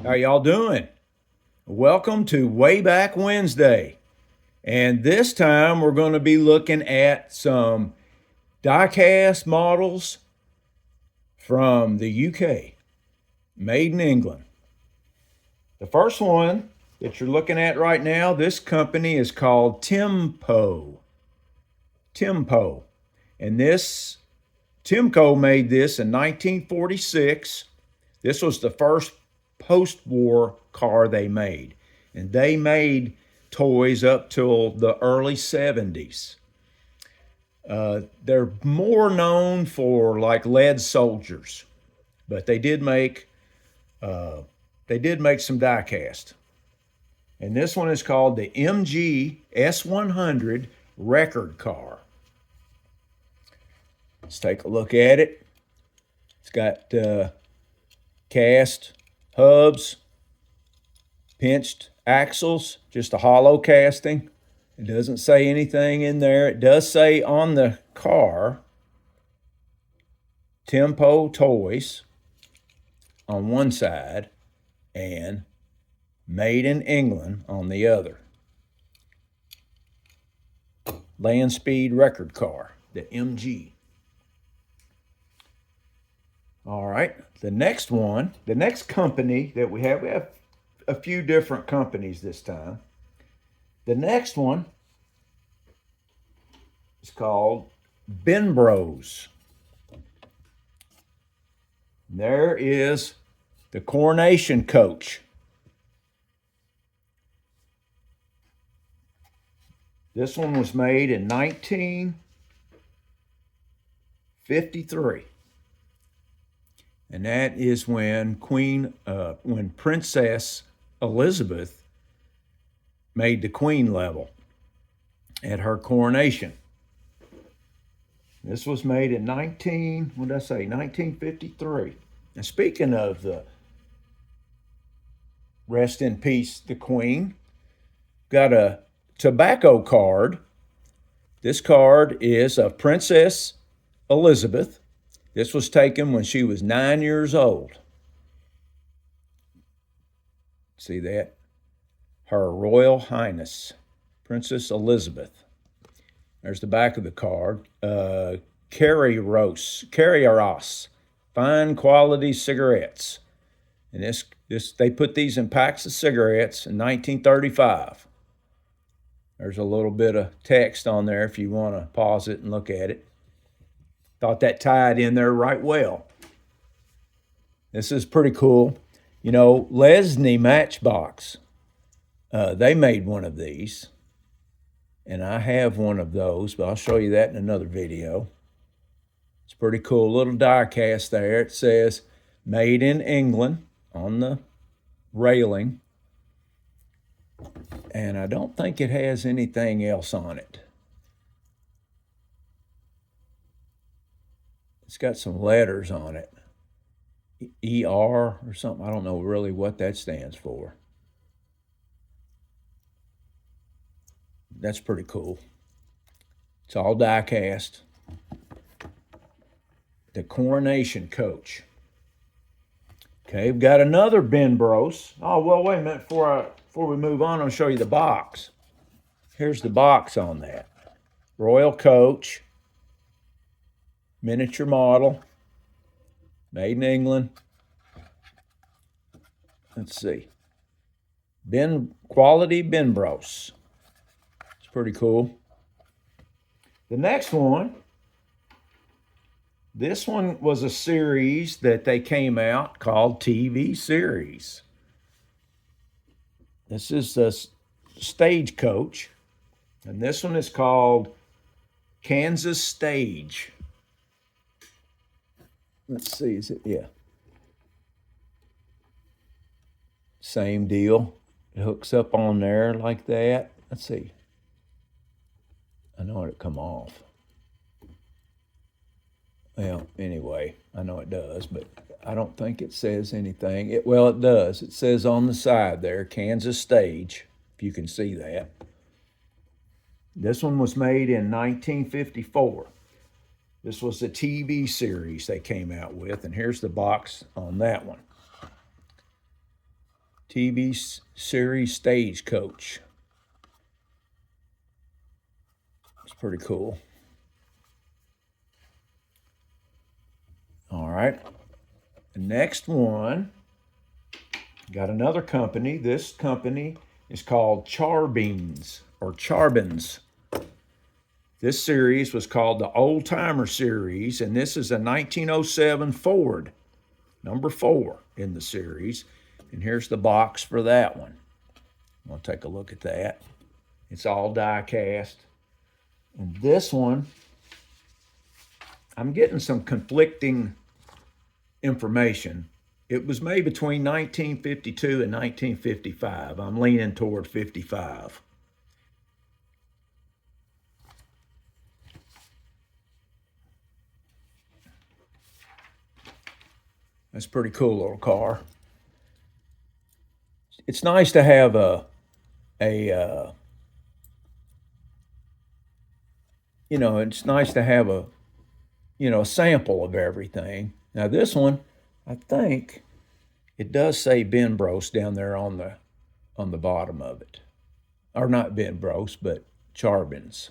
How y'all doing? Welcome to Way Back Wednesday. And this time we're going to be looking at some diecast models from the UK, made in England. The first one that you're looking at right now, this company is called Timco. Timco. And this Timco made this in 1946. This was the first post-war car they made. And they made toys up till the early 70s. They're more known for like lead soldiers, but they did make some diecast. And this one is called the MG S100 record car. Let's take a look at it. It's got cast hubs, pinched axles, just a hollow casting. It doesn't say anything in there. It does say on the car, Timco Toys on one side and Made in England on the other. Land speed record car, the MG. All right, the next company that we have a few different companies this time. The next one is called Benbros. There is the Coronation Coach. This one was made in 1953. And that is when Princess Elizabeth made the Queen level at her coronation. This was made in 1953. And speaking of the rest in peace, the Queen, got a tobacco card. This card is of Princess Elizabeth. This was taken when she was 9 years old. See that? Her Royal Highness, Princess Elizabeth. There's the back of the card. Carrieros, fine quality cigarettes. And they put these in packs of cigarettes in 1935. There's a little bit of text on there if you want to pause it and look at it. Thought that tied in there right well. This is pretty cool. You know, Lesney Matchbox, they made one of these. And I have one of those, but I'll show you that in another video. It's pretty cool. Little die cast there. It says Made in England on the railing. And I don't think it has anything else on it. It's got some letters on it. ER or something. I don't know really what that stands for. That's pretty cool. It's all die cast. The Coronation Coach. Okay, we've got another Benbros. Oh, well, wait a minute. Before we move on, I'll show you the box. Here's the box on that. Royal Coach. Miniature model. Made in England. Let's see. Quality Benbros. It's pretty cool. The next one. This one was a series that they came out called TV series. This is a Stagecoach. And this one is called Kansas Stage. Let's see, is it? Yeah. Same deal. It hooks up on there like that. Let's see. I know it'll come off. Well, anyway, I know it does, but I don't think it says anything. Well, it does. It says on the side there, Kansas Stage, if you can see that. This one was made in 1954. This was the TV series they came out with, and here's the box on that one. TV series Stagecoach. It's pretty cool. All right. The next one, got another company. This company is called Charbins or Charbins. This series was called the Old Timer Series, and this is a 1907 Ford, number 4 in the series. And here's the box for that one. We'll take a look at that. It's all die cast. And this one, I'm getting some conflicting information. It was made between 1952 and 1955. I'm leaning toward 55. That's a pretty cool little car. It's nice to have it's nice to have a sample of everything. Now this one, I think it does say Ben Bros down there on the bottom of it, or not Ben Bros, but Charbins.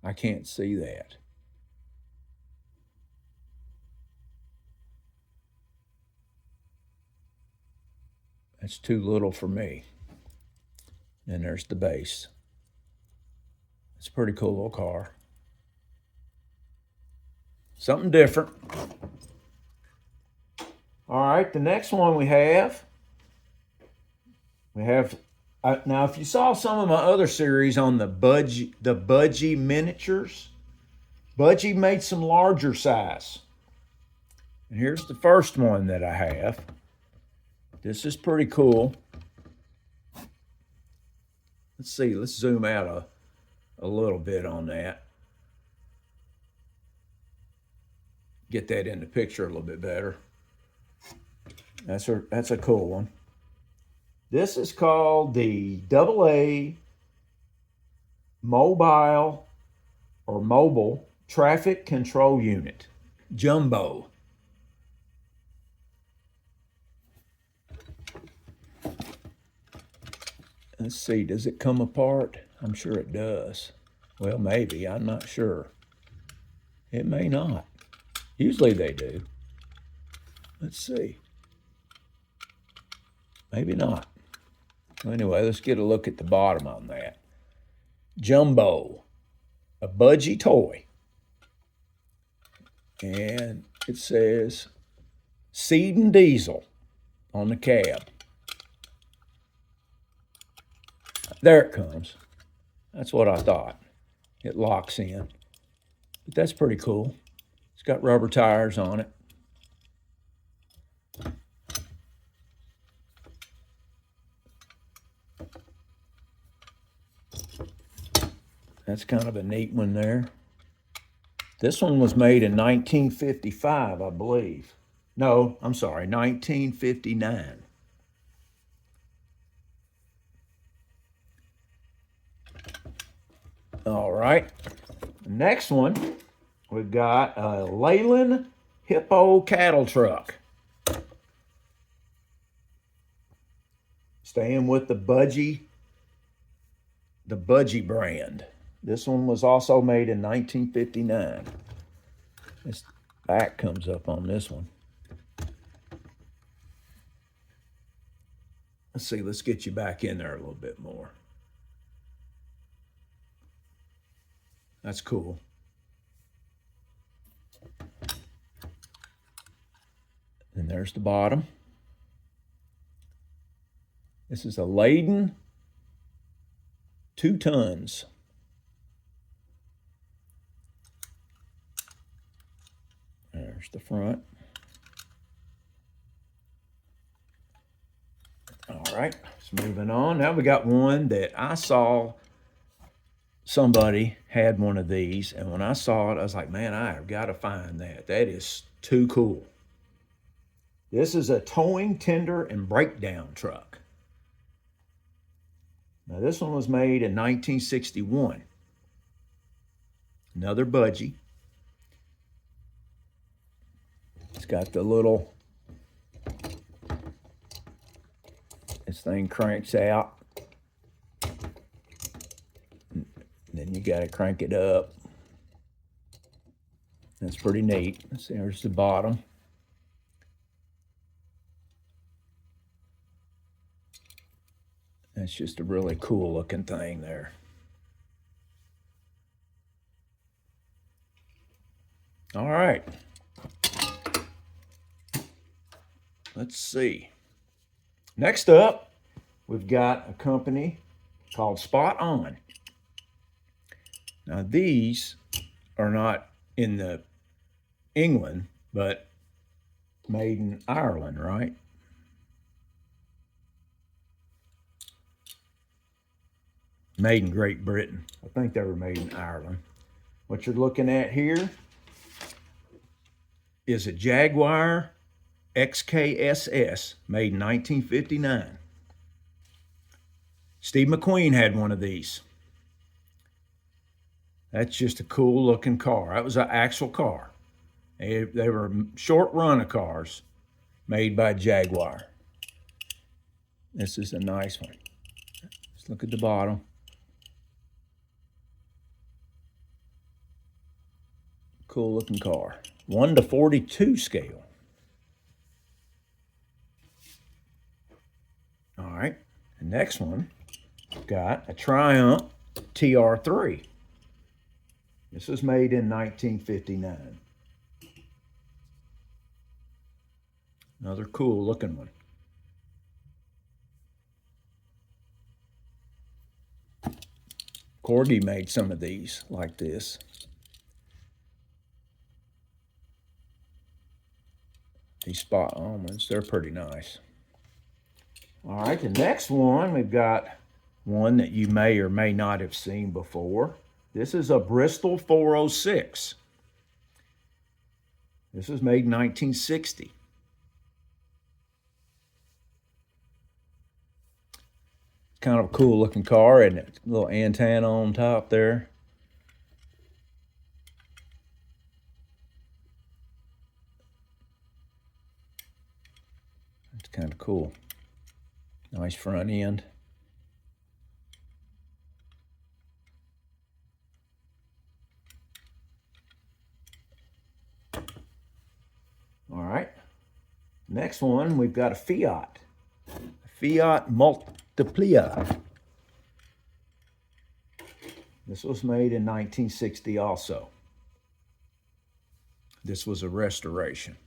I can't see that. That's too little for me. And there's the base. It's a pretty cool little car. Something different. All right, the next one we have now. If you saw some of my other series on the Budgie miniatures, Budgie made some larger size. And here's the first one that I have. This is pretty cool. Let's see. Let's zoom out a little bit on that. Get that in the picture a little bit better. That's a cool one. This is called the AA Mobile Traffic Control Unit, Jumbo. Let's see, does it come apart? I'm sure it does. Well, maybe, I'm not sure. It may not. Usually they do. Let's see. Maybe not. Anyway, let's get a look at the bottom on that. Jumbo, a budgie toy. And it says Seed and Diesel on the cab. There it comes. That's what I thought. It locks in. But that's pretty cool. It's got rubber tires on it. That's kind of a neat one there. This one was made in 1955, I believe. No, I'm sorry, 1959. All right. Next one, we've got a Leyland Hippo cattle truck. Staying with the Budgie brand. This one was also made in 1959. This back comes up on this one. Let's see, let's get you back in there a little bit more. That's cool. And there's the bottom. This is a laden 2 tons. There's the front. All right, let's moving on. Now we got one that I saw somebody had one of these, and when I saw it, I was like, man, I have got to find that. That is too cool. This is a towing, tender, and breakdown truck. Now, this one was made in 1961. Another budgie. It's got the little, thing cranks out. And then you got to crank it up. That's pretty neat. There's the bottom. That's just a really cool looking thing there. All right. Let's see. Next up, we've got a company called Spot On. Now these are not in the England, but made in Ireland, right? Made in Great Britain. I think they were made in Ireland. What you're looking at here is a Jaguar XKSS made in 1959. Steve McQueen had one of these. That's just a cool looking car. That was an actual car. They were short run of cars made by Jaguar. This is a nice one. Let's look at the bottom. Cool looking car. 1:42 scale. All right, the next one, we've got a Triumph TR3. This was made in 1959. Another cool looking one. Corgi made some of these like this. These Spot On ones, they're pretty nice. All right, the next one, we've got one that you may or may not have seen before. This is a Bristol 406. This was made in 1960. Kind of a cool looking car, and a little antenna on top there. It's kind of cool. Nice front end. All right. Next one, we've got a Fiat. Fiat Multiplia. This was made in 1960 also. This was a restoration.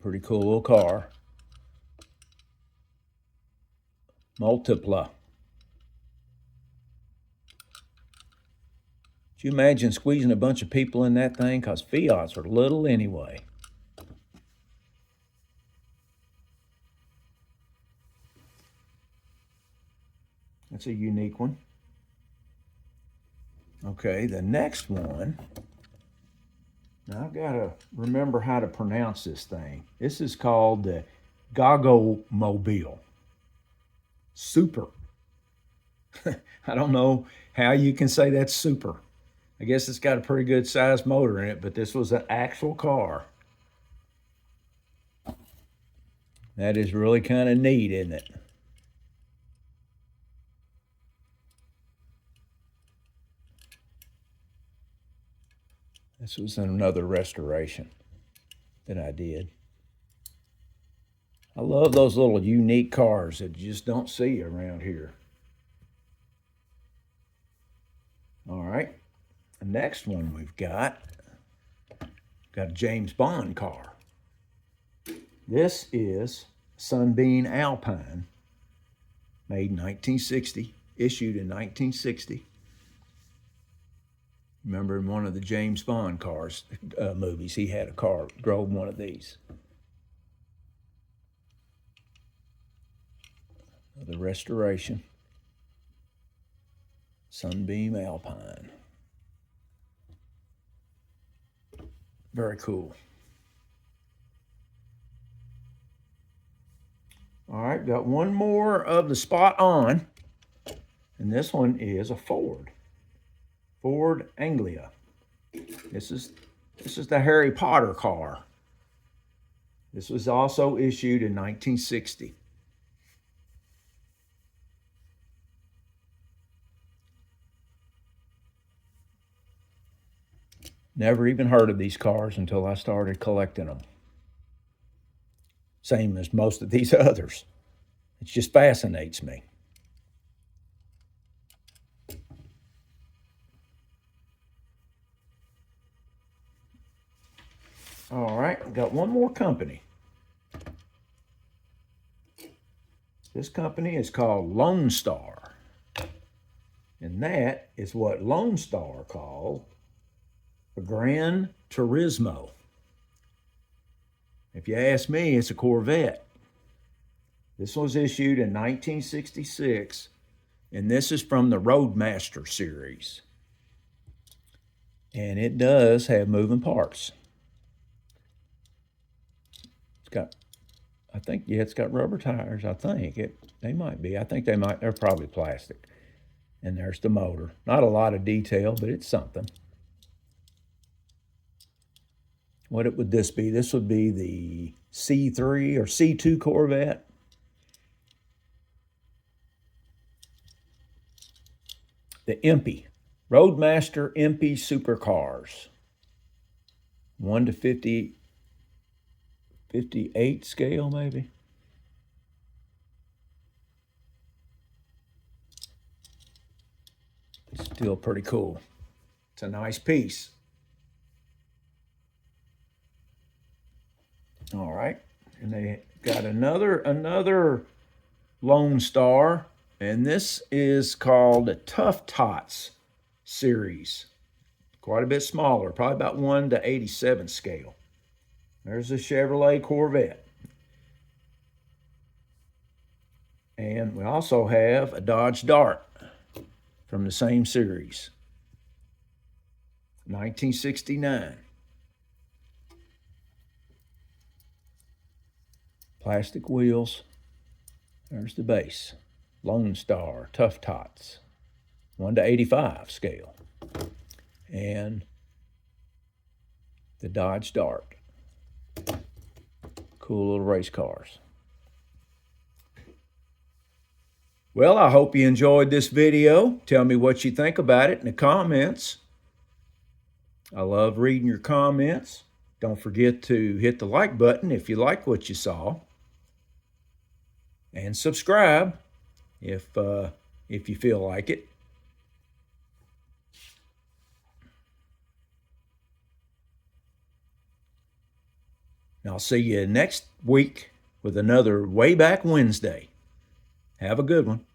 Pretty cool little car. Multipla. Could you imagine squeezing a bunch of people in that thing? Because Fiats are little anyway. That's a unique one. Okay, the next one. Now I've got to remember how to pronounce this thing. This is called the Gogomobile. Super. I don't know how you can say that's super. I guess it's got a pretty good sized motor in it, but this was an actual car. That is really kind of neat, isn't it? This was another restoration that I did. I love those little unique cars that you just don't see around here. All right, the next one we've got a James Bond car. This is Sunbeam Alpine, made in 1960, issued in 1960. Remember in one of the James Bond cars movies, he had a car, drove one of these. Another restoration. Sunbeam Alpine. Very cool. All right, got one more of the Spot On, and this one is a Ford Anglia. This is the Harry Potter car. This was also issued in 1960. Never even heard of these cars until I started collecting them. Same as most of these others. It just fascinates me. All right, got one more company. This company is called Lone Star. And that is what Lone Star called a Gran Turismo. If you ask me, it's a Corvette. This was issued in 1966, and this is from the Roadmaster series. And it does have moving parts. It's got, I think, yeah, it's got rubber tires, I think. They might be. I think they're probably plastic. And there's the motor. Not a lot of detail, but it's something. What would this be? This would be the C3 or C2 Corvette. The Impy. Roadmaster Impy Supercars. 1 to 50, 58 scale maybe. It's still pretty cool. It's a nice piece. All right, and they got another Lone Star, and this is called the Tough Tots series. Quite a bit smaller, probably about 1 to 87 scale. There's a Chevrolet Corvette. And we also have a Dodge Dart from the same series, 1969. Plastic wheels. There's the base. Lone Star, Tough Tots, 1 to 85 scale. And the Dodge Dart. Cool little race cars. Well, I hope you enjoyed this video. Tell me what you think about it in the comments. I love reading your comments. Don't forget to hit the like button if you like what you saw. And subscribe if you feel like it. And I'll see you next week with another Way Back Wednesday. Have a good one.